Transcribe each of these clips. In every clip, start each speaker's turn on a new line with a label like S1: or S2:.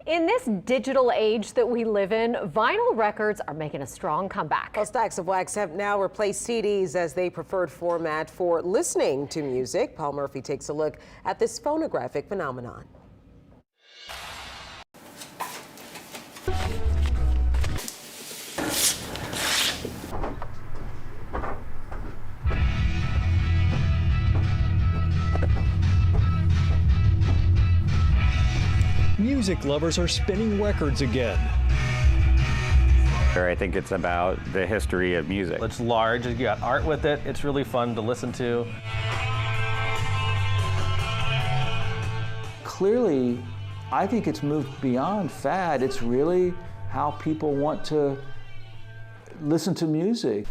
S1: In this digital age that we live in, vinyl records are making a strong comeback.
S2: Well, stacks of wax have now replaced CDs as the preferred format for listening to music. Paul Murphy takes a look at this phonographic phenomenon.
S3: Music lovers are spinning records again.
S4: I think it's about the history of music.
S5: It's large, you got art with it, it's really fun to listen to.
S6: Clearly, I think it's moved beyond fad. It's really how people want to listen to music.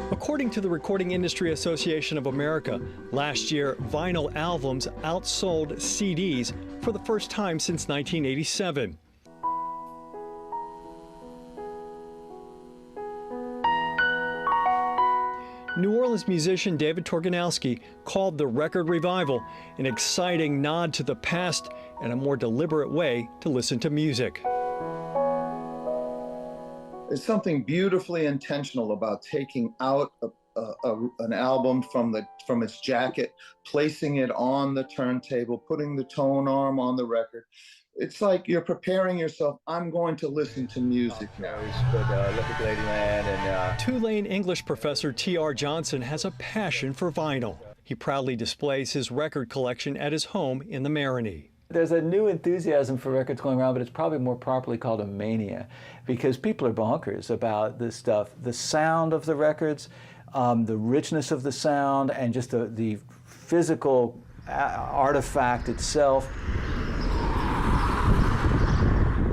S3: According to the Recording Industry Association of America, last year, vinyl albums outsold CDs for the first time since 1987. New Orleans musician David Torkanowsky called the record revival an exciting nod to the past and a more deliberate way to listen to music.
S7: There's something beautifully intentional about taking out an album from its jacket, placing it on the turntable, putting the tone arm on the record. It's like you're preparing yourself. I'm going to listen to music now.
S3: Tulane English professor T.R. Johnson has a passion for vinyl. He proudly displays his record collection at his home in the Maroney.
S6: There's a new enthusiasm for records going around, but it's probably more properly called a mania, because people are bonkers about this stuff. The sound of the records, the richness of the sound, and just the physical artifact itself.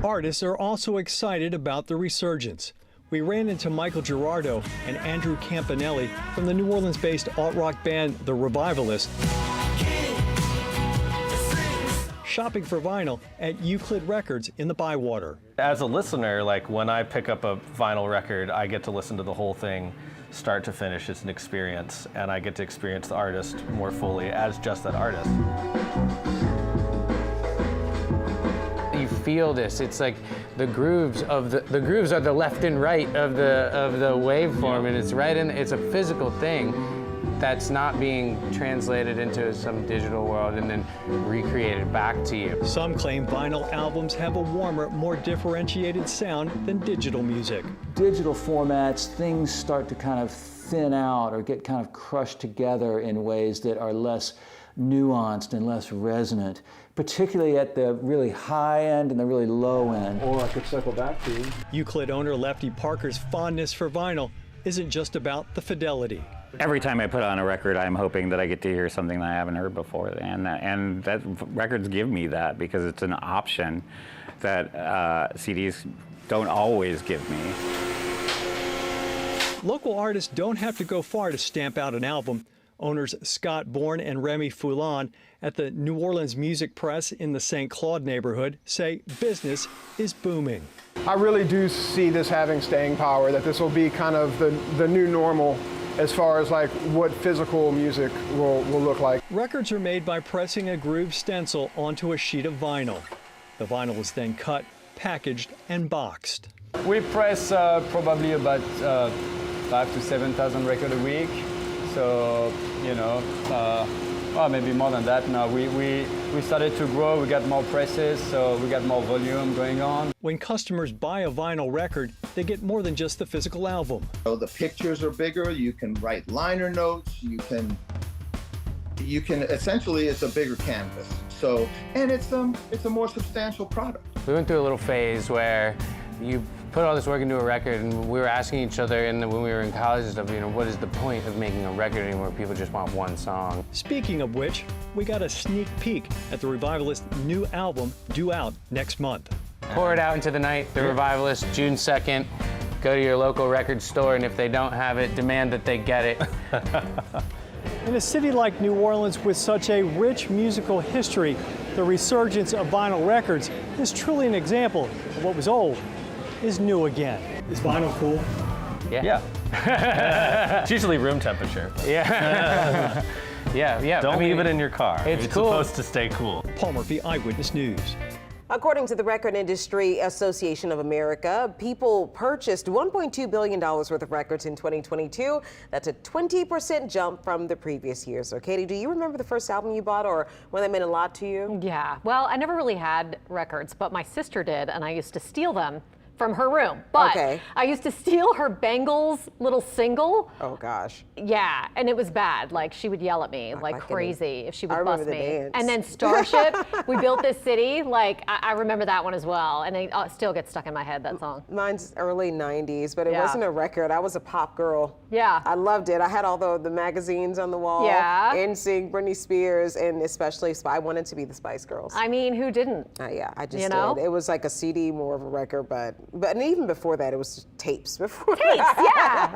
S3: Artists are also excited about the resurgence. We ran into Michael Girardo and Andrew Campanelli from the New Orleans-based alt-rock band The Revivalists, shopping for vinyl at Euclid Records in the Bywater.
S5: As a listener, like when I pick up a vinyl record, I get to listen to the whole thing, start to finish. It's an experience, and I get to experience the artist more fully as just that artist.
S8: You feel this. It's like the grooves of the grooves are the left and right of the waveform, and it's right in. It's a physical thing that's not being translated into some digital world and then recreated back to you.
S3: Some claim vinyl albums have a warmer, more differentiated sound than digital music.
S6: Digital formats, things start to kind of thin out or get kind of crushed together in ways that are less nuanced and less resonant, particularly at the really high end and the really low end. Or I could circle back to
S3: Euclid owner Lefty Parker's fondness for vinyl isn't just about the fidelity.
S4: Every time I put on a record, I'm hoping that I get to hear something that I haven't heard before, and that records give me that because it's an option that CDs don't always give me.
S3: Local artists don't have to go far to stamp out an album. Owners Scott Bourne and Remy Foulon at the New Orleans Music Press in the St. Claude neighborhood say business is booming.
S9: I really do see this having staying power, that this will be kind of the new normal as far as like what physical music will look like.
S3: Records are made by pressing a grooved stencil onto a sheet of vinyl. The vinyl is then cut, packaged, and boxed.
S10: We press probably about 5,000 to 7,000 records a week. So, you know, well, maybe more than that now. We started to grow, we got more presses, so we got more volume going on.
S3: When customers buy a vinyl record, they get more than just the physical album.
S7: So the pictures are bigger, you can write liner notes, you can essentially, it's a bigger canvas. So, and it's a more substantial product.
S8: We went through a little phase where you put all this work into a record, and we were asking each other, and when we were in college and stuff, you know, what is the point of making a record anymore? People just want one song.
S3: Speaking of which, we got a sneak peek at the Revivalist's new album due out next month.
S8: Pour it out into the night. The Revivalist, June 2nd. Go to your local record store, and if they don't have it, demand that they get it.
S3: In a city like New Orleans with such a rich musical history, The resurgence of vinyl records is truly an example of what was old is new again. Is vinyl cool?
S5: Yeah. It's usually room temperature.
S8: Yeah. yeah.
S5: Don't leave it in your car.
S8: It's cool.
S5: Supposed to stay cool.
S3: Paul Murphy, Eyewitness News.
S2: According to the Record Industry Association of America, people purchased $1.2 billion worth of records in 2022. That's a 20% jump from the previous year. So, Katie, do you remember the first album you bought or when that meant a lot to you?
S1: Yeah, well, I never really had records, but my sister did, and I used to steal them from her room. But
S2: Okay.
S1: I used to steal her Bengals little single.
S2: Oh, gosh.
S1: Yeah, and it was bad. Like, she would yell at me like
S2: like it.
S1: crazy if she would
S2: I
S1: bust
S2: remember the
S1: me.
S2: dance.
S1: And then Starship, we built this city. Like, I remember that one as well, and it still gets stuck in my head, that song.
S2: Mine's early 90s, but it
S1: Yeah.
S2: wasn't a record. I was a pop girl.
S1: Yeah.
S2: I loved it. I had all the magazines on the wall.
S1: Yeah.
S2: NSYNC, Britney Spears, and especially I wanted to be the Spice Girls.
S1: I mean, who didn't?
S2: Yeah, I just
S1: You know?
S2: did. It was like a CD more of a record, but and even before that, it was tapes. Before
S1: Tapes, yeah.